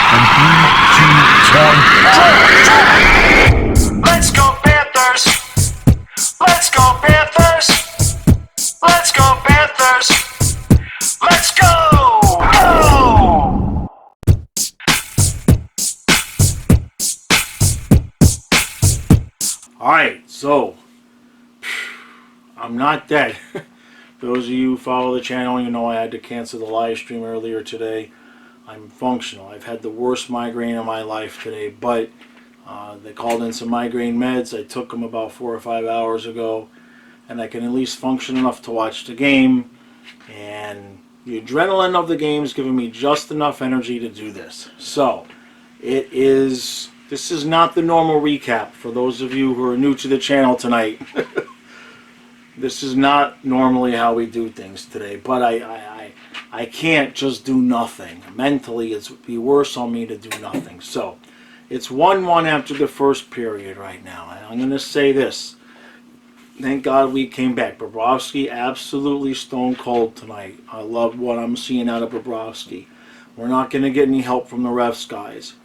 And 3, 2, 1, Let's go Panthers! Let's go Panthers! Let's go Panthers! Let's go! Go! Alright, so I'm not dead. Those of you who follow the channel, you know I had to cancel the live stream earlier today. I'm functional. I've had the worst migraine of my life today, but they called in some migraine meds. I took them about 4 or 5 hours ago, and I can at least function enough to watch the game. And the adrenaline of the game is giving me just enough energy to do this. So, this is not the normal recap for those of you who are new to the channel tonight. This is not normally how we do things today, but I can't just do nothing. Mentally, it's be worse on me to do nothing. So, it's 1-1 after the first period right now. And I'm going to say this. Thank God we came back. Bobrovsky absolutely stone cold tonight. I love what I'm seeing out of Bobrovsky. We're not going to get any help from the refs, guys.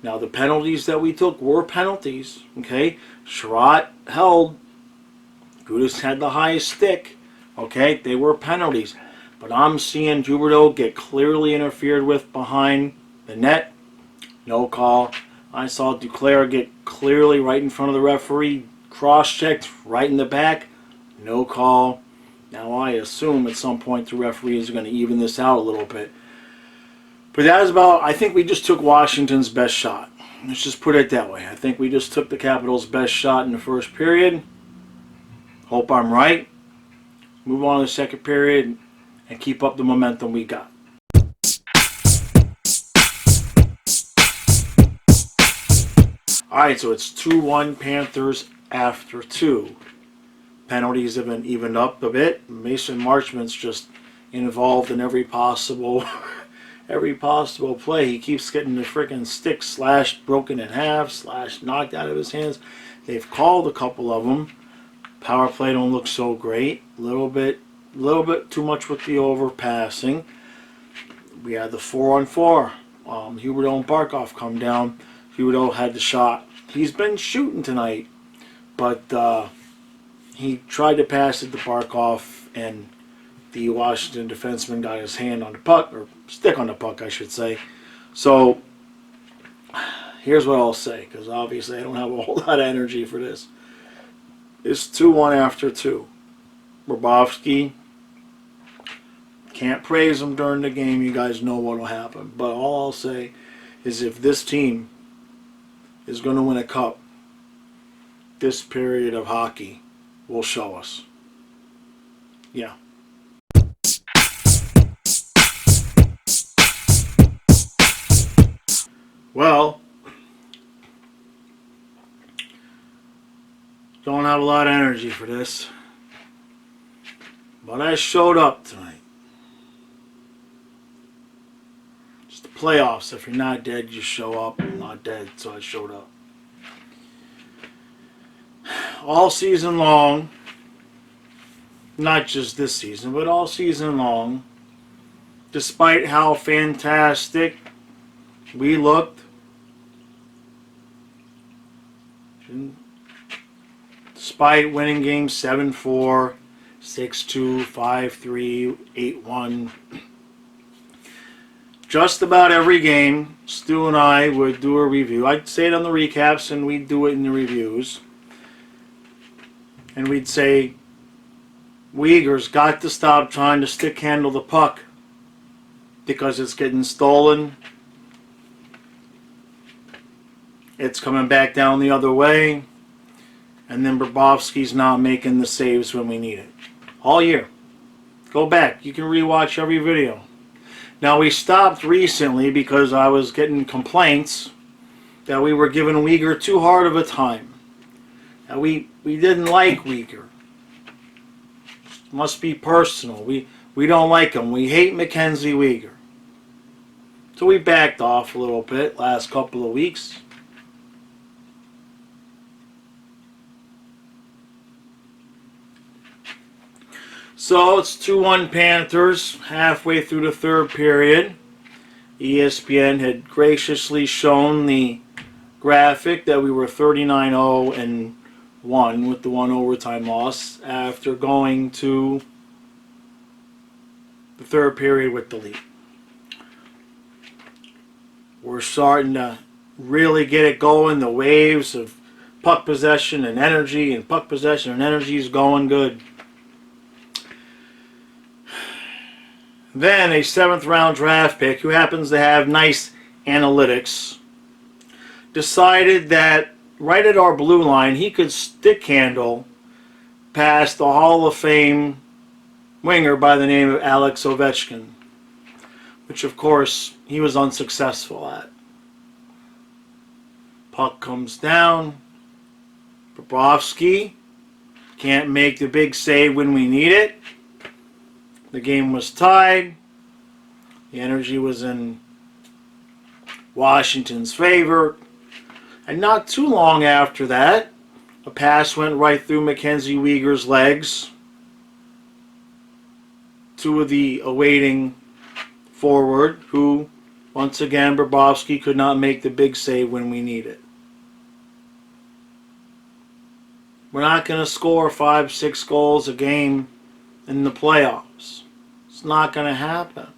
Now, the penalties that we took were penalties. Okay? Sherratt held. Gudas had the highest stick. Okay? They were penalties. But I'm seeing Huberdeau get clearly interfered with behind the net. No call. I saw Duclair get clearly right in front of the referee. Cross-checked right in the back. No call. Now I assume at some point the referees are going to even this out a little bit. But that is about, I think we just took Washington's best shot. Let's just put it that way. I think we just took the Capitals' best shot in the first period. Hope I'm right. Move on to the second period and keep up the momentum we got. Alright, so it's 2-1 Panthers after 2. Penalties have been evened up a bit. Mason Marchment's just involved in every possible play. He keeps getting the freaking stick slashed, broken in half, slashed, knocked out of his hands. They've called a couple of them. Power play don't look so great. A little bit too much with the overpassing. We had the 4-on-4. Huberdeau and Barkov come down. Huberdeau had the shot. He's been shooting tonight, but he tried to pass it to Barkov, and the Washington defenseman got his hand on the puck, or stick on the puck, I should say. So, here's what I'll say, because obviously I don't have a whole lot of energy for this. It's 2-1 after 2. Bobrovsky, can't praise him during the game. You guys know what will happen. But all I'll say is if this team is going to win a cup, this period of hockey will show us. Yeah. Well, don't have a lot of energy for this, but I showed up tonight. It's the playoffs. If you're not dead, you show up. I'm not dead, so I showed up. All season long, not just this season, but all season long, despite how fantastic we looked, despite winning games 7-4, 6-2, 5-3, 8-1, just about every game, Stu and I would do a review. I'd say it on the recaps, and we'd do it in the reviews. And we'd say, Uyghur's got to stop trying to stick handle the puck because it's getting stolen. It's coming back down the other way. And then Bobrovsky's not making the saves when we need it. All year. Go back. You can rewatch every video. Now, we stopped recently because I was getting complaints that we were giving Uyghur too hard of a time. Now, we didn't like Uyghur. It must be personal. We don't like him. We hate Mackenzie Uyghur. So we backed off a little bit last couple of weeks. So it's 2-1 Panthers halfway through the third period. ESPN had graciously shown the graphic that we were 39-0-1 with the one overtime loss after going to the third period with the lead. We're starting to really get it going. The waves of puck possession and energy is going good. Then a 7th round draft pick who happens to have nice analytics decided that right at our blue line he could stick handle past the Hall of Fame winger by the name of Alex Ovechkin, which of course he was unsuccessful at. Puck comes down. Bobrovsky can't make the big save when we need it. The game was tied. The energy was in Washington's favor. And not too long after that, a pass went right through Mackenzie Weegar's legs to the awaiting forward, who, once again, Bobrovsky could not make the big save when we need it. We're not going to score 5-6 goals a game in the playoffs. It's not going to happen.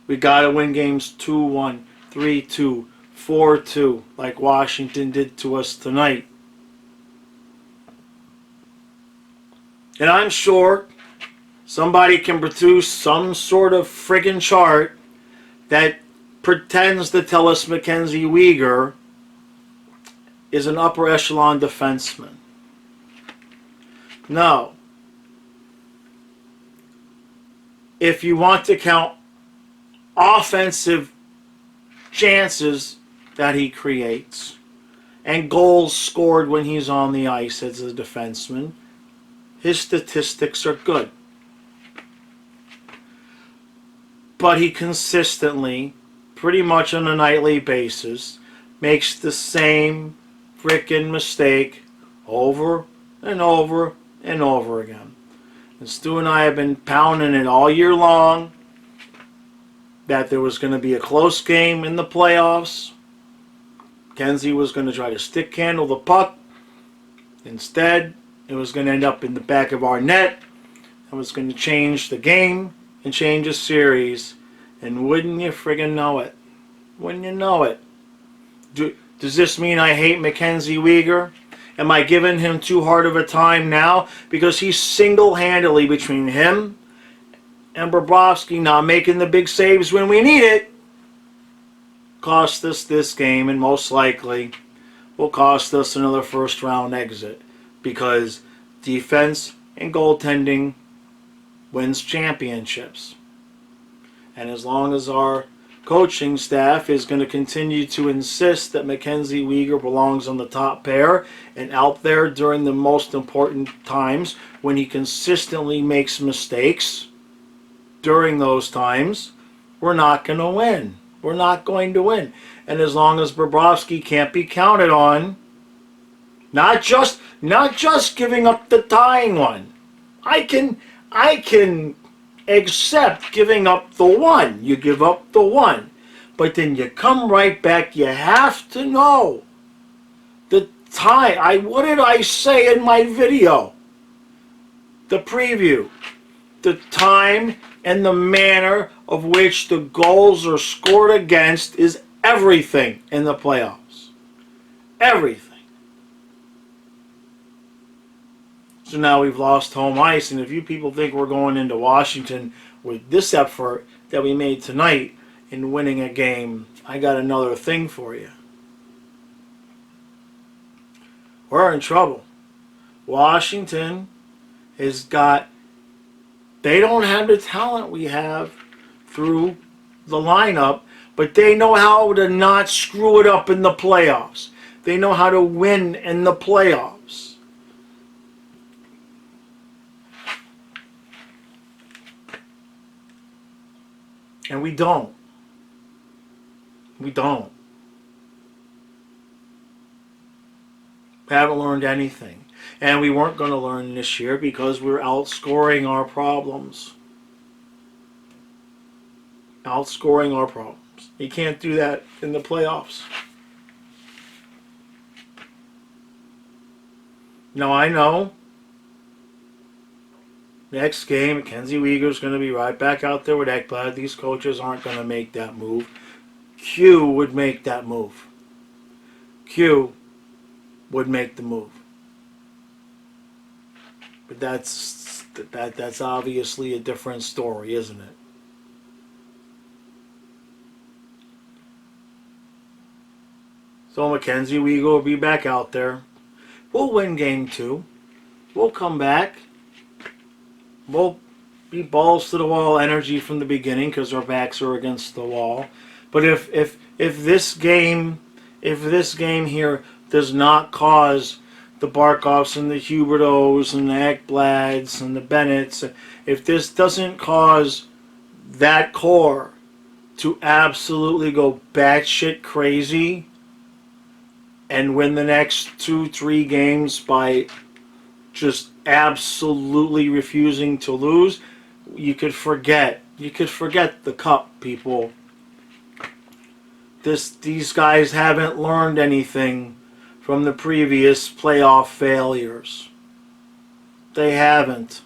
We got to win games 2-1, 3-2, 4-2, like Washington did to us tonight. And I'm sure somebody can produce some sort of friggin' chart that pretends to tell us Mackenzie Weegar is an upper echelon defenseman. No. If you want to count offensive chances that he creates and goals scored when he's on the ice as a defenseman, his statistics are good. But he consistently, pretty much on a nightly basis, makes the same frickin' mistake over and over and over again. And Stu and I have been pounding it all year long that there was going to be a close game in the playoffs. Kenzie was going to try to stick handle the puck. Instead, it was going to end up in the back of our net. It was going to change the game and change the series. And wouldn't you friggin' know it? Wouldn't you know it? Does this mean I hate Mackenzie Weegar? Am I giving him too hard of a time now? Because he's single-handedly, between him and Bobrovsky not making the big saves when we need it, cost us this game, and most likely will cost us another first-round exit. Because defense and goaltending wins championships. And as long as our coaching staff is going to continue to insist that Mackenzie Weegar belongs on the top pair and out there during the most important times when he consistently makes mistakes, during those times, we're not going to win. We're not going to win. And as long as Bobrovsky can't be counted on, not just giving up the tying one. I can accept giving up the one. You give up the one. But then you come right back. You have to know the time. What did I say in my video? The preview. The time and the manner of which the goals are scored against is everything in the playoffs. Everything. So now we've lost home ice, and if you people think we're going into Washington with this effort that we made tonight in winning a game, I got another thing for you. We're in trouble. Washington has got, they don't have the talent we have through the lineup, but they know how to not screw it up in the playoffs. They know how to win in the playoffs. And we don't. We don't. We haven't learned anything. And we weren't going to learn this year because we're outscoring our problems. Outscoring our problems. You can't do that in the playoffs. Now I know next game, Mackenzie Weegar's going to be right back out there with Ekblad. These coaches aren't going to make that move. Q would make that move. Q would make the move. But that's obviously a different story, isn't it? So Mackenzie Weegar will be back out there. We'll win game 2. We'll come back. We'll be balls to the wall energy from the beginning because our backs are against the wall. But if this game here does not cause the Barkovs and the Hubertos and the Ekblads and the Bennetts, if this doesn't cause that core to absolutely go batshit crazy and win the next 2-3 games by just absolutely refusing to lose, you could forget. You could forget the cup, people. These guys haven't learned anything from the previous playoff failures. They haven't.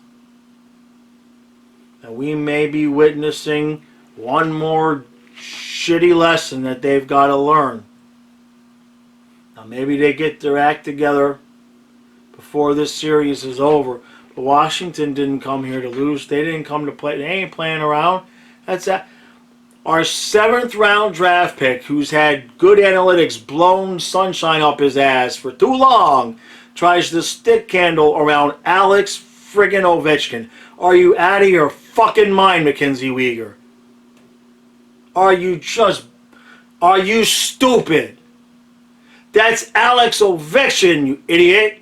And we may be witnessing one more shitty lesson that they've got to learn. Now maybe they get their act together before this series is over. But Washington didn't come here to lose. They didn't come to play. They ain't playing around. That's that. Our 7th round draft pick, who's had good analytics blown sunshine up his ass for too long, tries to stick candle around Alex friggin' Ovechkin. Are you out of your fucking mind, Mackenzie Weegar? Are you stupid? That's Alex Ovechkin, you idiot.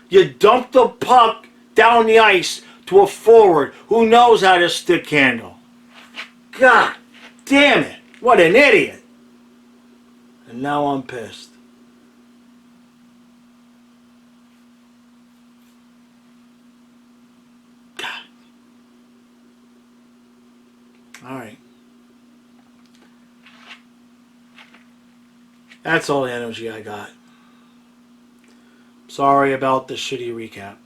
You dumped the puck down the ice to a forward who knows how to stick candle. God damn it. What an idiot. And now I'm pissed. God. Alright. That's all the energy I got. Sorry about the shitty recap.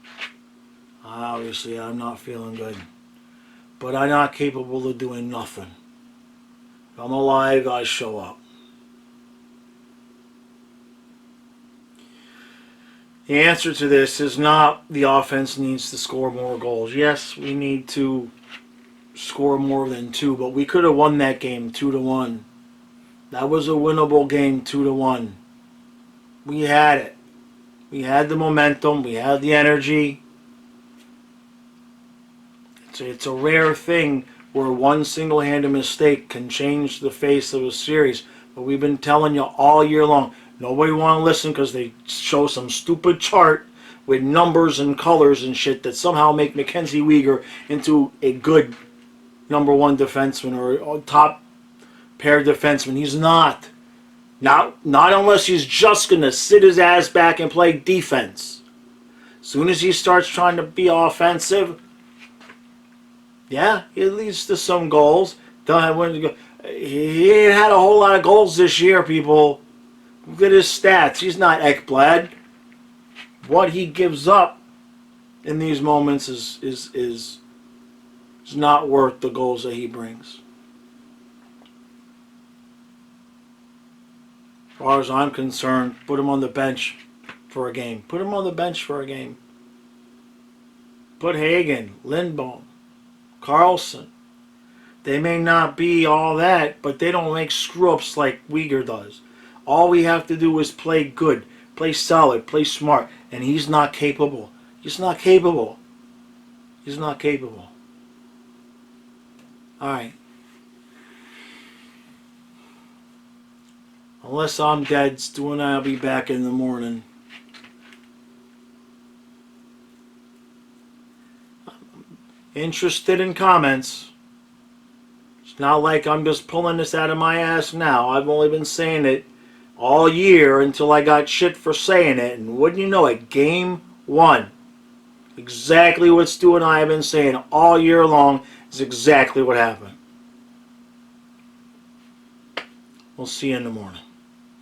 Obviously, I'm not feeling good. But I'm not capable of doing nothing. If I'm alive, I show up. The answer to this is not the offense needs to score more goals. Yes, we need to score more than 2, but we could have won that game 2-1. That was a winnable game 2-1. We had it. We had the momentum. We had the energy. It's a rare thing where one single-handed mistake can change the face of a series. But we've been telling you all year long. Nobody want to listen because they show some stupid chart with numbers and colors and shit that somehow make Mackenzie Weegar into a good number 1 defenseman or a top pair defenseman. He's not. Not unless he's just going to sit his ass back and play defense. As soon as he starts trying to be offensive, yeah, he leads to some goals. He ain't had a whole lot of goals this year, people. Look at his stats. He's not Ekblad. What he gives up in these moments is not worth the goals that he brings. As far as I'm concerned, put him on the bench for a game. Put him on the bench for a game. Put Hagen, Lindblom, Carlson. They may not be all that, but they don't make screw-ups like Weegar does. All we have to do is play good, play solid, play smart, and he's not capable. He's not capable. He's not capable. All right. Unless I'm dead, Stu and I will be back in the morning. Interested in comments. It's not like I'm just pulling this out of my ass now. I've only been saying it all year until I got shit for saying it. And wouldn't you know it, game 1. Exactly what Stu and I have been saying all year long is exactly what happened. We'll see you in the morning.